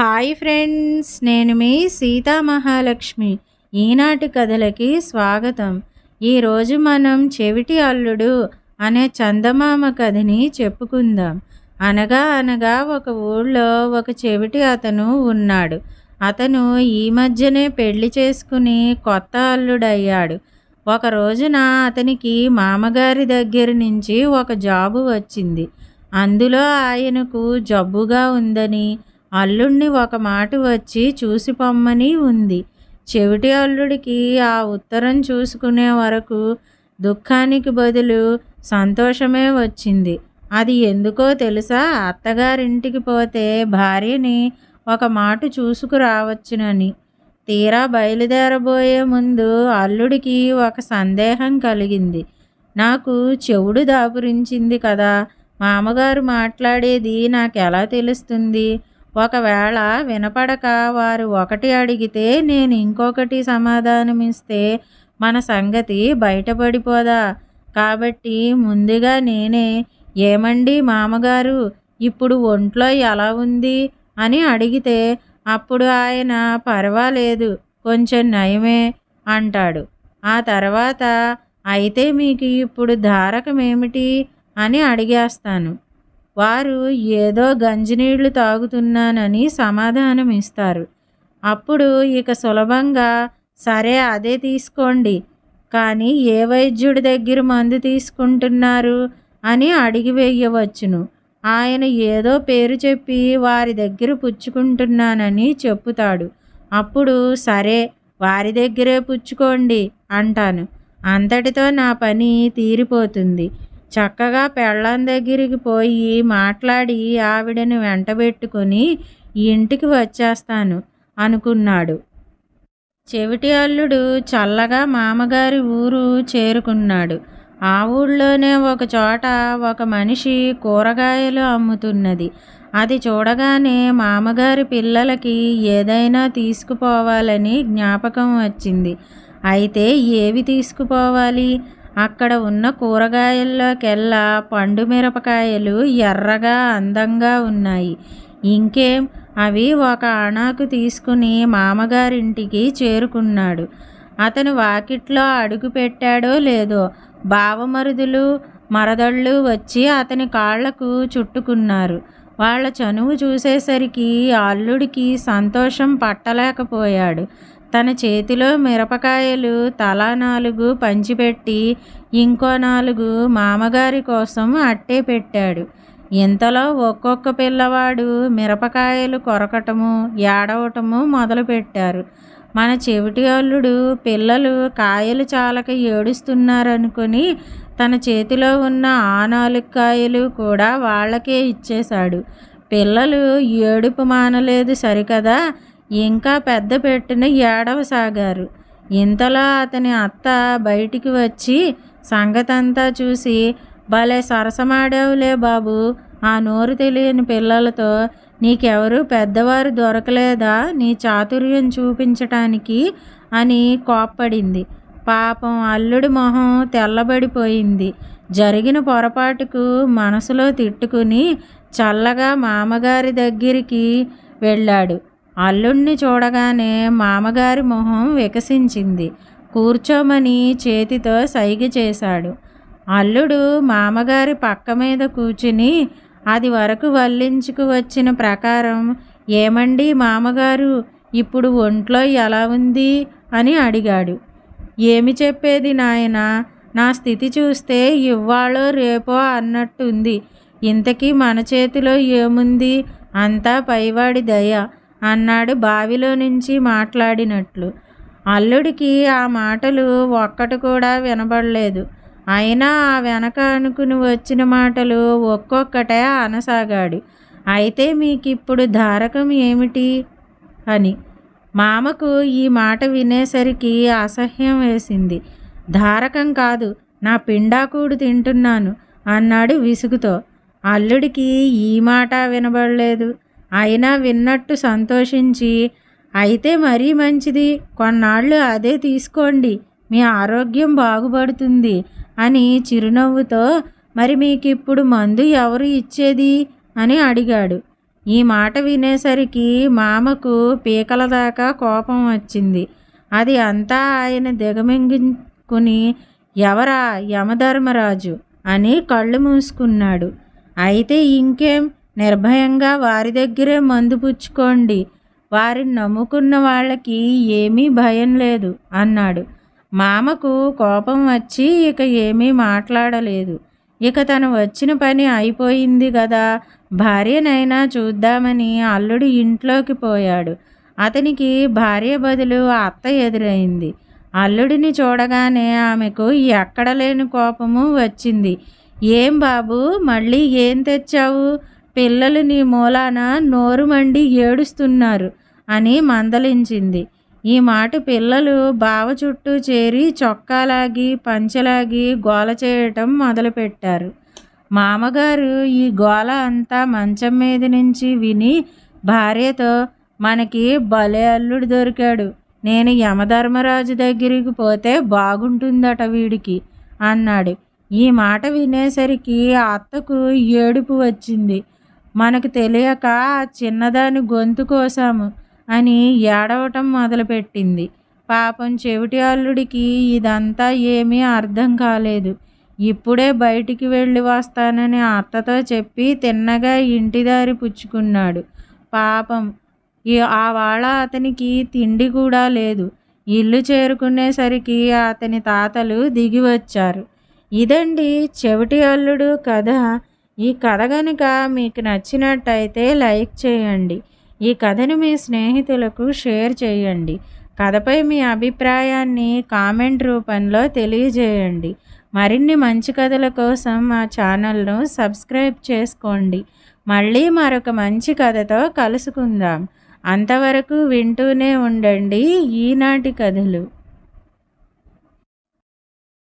Hi friends, నేను మీ సీతా మహాలక్ష్మి. ఈనాటి కథలకి స్వాగతం. ఈరోజు మనం చెవిటి అల్లుడు అనే చందమామ కథని చెప్పుకుందాం. అనగా అనగా ఒక ఊళ్ళో ఒక చెవిటి అతను ఉన్నాడు. అతను ఈ మధ్యనే పెళ్లి చేసుకుని కొత్త అల్లుడయ్యాడు. ఒక రోజున అతనికి మామగారి దగ్గర నుంచి ఒక జాబు వచ్చింది. అందులో ఆయనకు జబ్బుగా ఉందని అల్లుణ్ణి ఒక మాట వచ్చి చూసి పొమ్మని ఉంది. చెవిటి అల్లుడికి ఆ ఉత్తరం చూసుకునే వరకు దుఃఖానికి బదులు సంతోషమే వచ్చింది. అది ఎందుకో తెలుసా? అత్తగారింటికి పోతే భార్యని ఒక మాట చూసుకురావచ్చునని. తీరా బయలుదేరబోయే ముందు అల్లుడికి ఒక సందేహం కలిగింది. నాకు చెవుడు దాపురించింది కదా, మామగారు మాట్లాడేది నాకెలా తెలుస్తుంది? ఒకవేళ వినపడక వారు ఒకటి అడిగితే నేను ఇంకొకటి సమాధానమిస్తే మన సంగతి బయటపడిపోదా? కాబట్టి ముందుగా నేనే, ఏమండి మామగారు, ఇప్పుడు ఒంట్లో ఎలా ఉంది అని అడిగితే అప్పుడు ఆయన పర్వాలేదు, కొంచెం నయమే అంటాడు. ఆ తర్వాత అయితే మీకు ఇప్పుడు ధారకమేమిటి అని అడిగేస్తాను. వారు ఏదో గంజినీళ్లు తాగుతున్నానని సమాధానం ఇస్తారు. అప్పుడు ఇక సులభంగా సరే అదే తీసుకోండి, కానీ ఏ వైద్యుడి దగ్గర మందు తీసుకుంటున్నారు అని అడిగి వేయవచ్చును. ఆయన ఏదో పేరు చెప్పి వారి దగ్గర పుచ్చుకుంటున్నానని చెప్పుతాడు. అప్పుడు సరే వారి దగ్గరే పుచ్చుకోండి అంటాను. అంతటితో నా పని తీరిపోతుంది. చక్కగా పెళ్ళాం దగ్గరికి పోయి మాట్లాడి ఆవిడని వెంటబెట్టుకొని ఇంటికి వచ్చేస్తాను అనుకున్నాడు. చెవిటి అల్లుడు చల్లగా మామగారి ఊరు చేరుకున్నాడు. ఆ ఊళ్ళోనే ఒక చోట ఒక మనిషి కూరగాయలు అమ్ముతున్నది. అది చూడగానే మామగారి పిల్లలకి ఏదైనా తీసుకుపోవాలని జ్ఞాపకం వచ్చింది. అయితే ఏవి తీసుకుపోవాలి? అక్కడ ఉన్న కూరగాయల్లోకెల్లా పండు మిరపకాయలు ఎర్రగా అందంగా ఉన్నాయి. ఇంకేం, అవి ఒక అణాకు తీసుకుని మామగారింటికి చేరుకున్నాడు. అతను వాకిట్లో అడుగు పెట్టాడో లేదో బావమరుదులు మరదళ్ళు వచ్చి అతని కాళ్లకు చుట్టుకున్నారు. వాళ్ళ చనువు చూసేసరికి అల్లుడికి సంతోషం పట్టలేకపోయాడు. తన చేతిలో మిరపకాయలు తలా 4 పంచిపెట్టి ఇంకో 4 మామగారి కోసం అట్టే పెట్టాడు. ఇంతలో ఒక్కొక్క పిల్లవాడు మిరపకాయలు కొరకటము, ఏడవటము మొదలుపెట్టారు. మన చెవిటి అల్లుడు పిల్లలు కాయలు చాలక ఏడుస్తున్నారనుకుని తన చేతిలో ఉన్న ఆ 4 కాయలు కూడా వాళ్ళకే ఇచ్చేశాడు. పిల్లలు ఏడుపు మానలేదు సరికదా, ఇంకా పెద్ద పెట్టిన ఏడవసాగారు. ఇంతలో అతని అత్త బయటికి వచ్చి సంగతంతా చూసి, భలే సరసమాడావులే బాబు ఆ నోరు తెలియని పిల్లలతో. నీకెవరు పెద్దవారు దొరకలేదా నీ చాతుర్యం చూపించటానికి అని కోప్పడింది. పాపం అల్లుడి మొహం తెల్లబడిపోయింది. జరిగిన పొరపాటుకు మనసులో తిట్టుకుని చల్లగా మామగారి దగ్గరికి వెళ్ళాడు. అల్లుణ్ణి చూడగానే మామగారి మొహం వికసించింది. కూర్చోమని చేతితో సైగ చేశాడు. అల్లుడు మామగారి పక్క మీద కూర్చుని అది వరకు వల్లించుకు వచ్చిన ప్రకారం, ఏమండి మామగారు, ఇప్పుడు ఒంట్లో ఎలా ఉంది అని అడిగాడు. ఏమి చెప్పేది నాయనా, నా స్థితి చూస్తే ఇవ్వాళో రేపో అన్నట్టుంది. ఇంతకీ మన చేతిలో ఏముంది, అంతా పైవాడి దయ అన్నాడు బావిలో నుంచి మాట్లాడినట్లు. అల్లుడికి ఆ మాటలు ఒక్కటి కూడా వినబడలేదు. అయినా ఆ వెనక అనుకుని వచ్చిన మాటలు ఒక్కొక్కటే అనసాగాడు. అయితే మీకిప్పుడు ధారకం ఏమిటి అని. మామకు ఈ మాట వినేసరికి అసహ్యం వేసింది. ధారకం కాదు, నా పిండాకూడు తింటున్నాను అన్నాడు విసుగుతో. అల్లుడికి ఈ మాట వినబడలేదు. అయినా విన్నట్టు సంతోషించి, అయితే మరీ మంచిది, కొన్నాళ్ళు అదే తీసుకోండి, మీ ఆరోగ్యం బాగుపడుతుంది అని చిరునవ్వుతో, మరి మీకిప్పుడు మందు ఎవరు ఇచ్చేది అని అడిగాడు. ఈ మాట వినేసరికి మామకు పీకల దాకా కోపం వచ్చింది. అది అంతా ఆయన దిగమింగుకుని ఎవరా యమధర్మరాజు అని కళ్ళు మూసుకున్నాడు. అయితే ఇంకేం, నిర్భయంగా వారి దగ్గరే మందు పుచ్చుకోండి, వారిని నమ్ముకున్న వాళ్ళకి ఏమీ భయం లేదు అన్నాడు. మామకు కోపం వచ్చి ఇక ఏమీ మాట్లాడలేదు. ఇక తను వచ్చిన పని అయిపోయింది గదా, భార్యనైనా చూద్దామని అల్లుడు ఇంట్లోకి పోయాడు. అతనికి భార్య బదులు అత్త ఎదురైంది. అల్లుడిని చూడగానే ఆమెకు ఎక్కడలేని కోపము వచ్చింది. ఏం బాబు, మళ్ళీ ఏం తెచ్చావు? పిల్లలు నీ మూలాన నోరు మండి ఏడుస్తున్నారు అని మందలించింది. ఈ మాట పిల్లలు బావ చుట్టూ చేరి చొక్కాలాగి పంచలాగి గోల చేయటం మొదలుపెట్టారు. మామగారు ఈ గోల అంతా మంచం మీద నుంచి విని భార్యతో, మనకి భలే అల్లుడు దొరికాడు, నేను యమధర్మరాజు దగ్గరికి పోతే బాగుంటుందట వీడికి అన్నాడు. ఈ మాట వినేసరికి అత్తకు ఏడుపు వచ్చింది. మనకు తెలియక చిన్నదాని గొంతు కోసాము అని ఏడవటం మొదలుపెట్టింది. పాపం చెవిటి అల్లుడికి ఇదంతా ఏమీ అర్థం కాలేదు. ఇప్పుడే బయటికి వెళ్ళి వస్తానని అత్తతో చెప్పి తిన్నగా ఇంటిదారి పుచ్చుకున్నాడు. పాపం ఆ వాళ్ళ అతనికి తిండి కూడా లేదు. ఇల్లు చేరుకునేసరికి అతని తాతలు దిగి వచ్చారు. ఇదండి చెవిటి అల్లుడు కథ. ఈ కథ కనుక మీకు నచ్చినట్టయితే లైక్ చేయండి. ఈ కథను మీ స్నేహితులకు షేర్ చేయండి. కథపై మీ అభిప్రాయాన్ని కామెంట్ రూపంలో తెలియజేయండి. మరిన్ని మంచి కథల కోసం మా ఛానల్ను సబ్స్క్రైబ్ చేసుకోండి. మళ్ళీ మరొక మంచి కథతో కలుసుకుందాం. అంతవరకు వింటూనే ఉండండి ఈనాటి కథలు.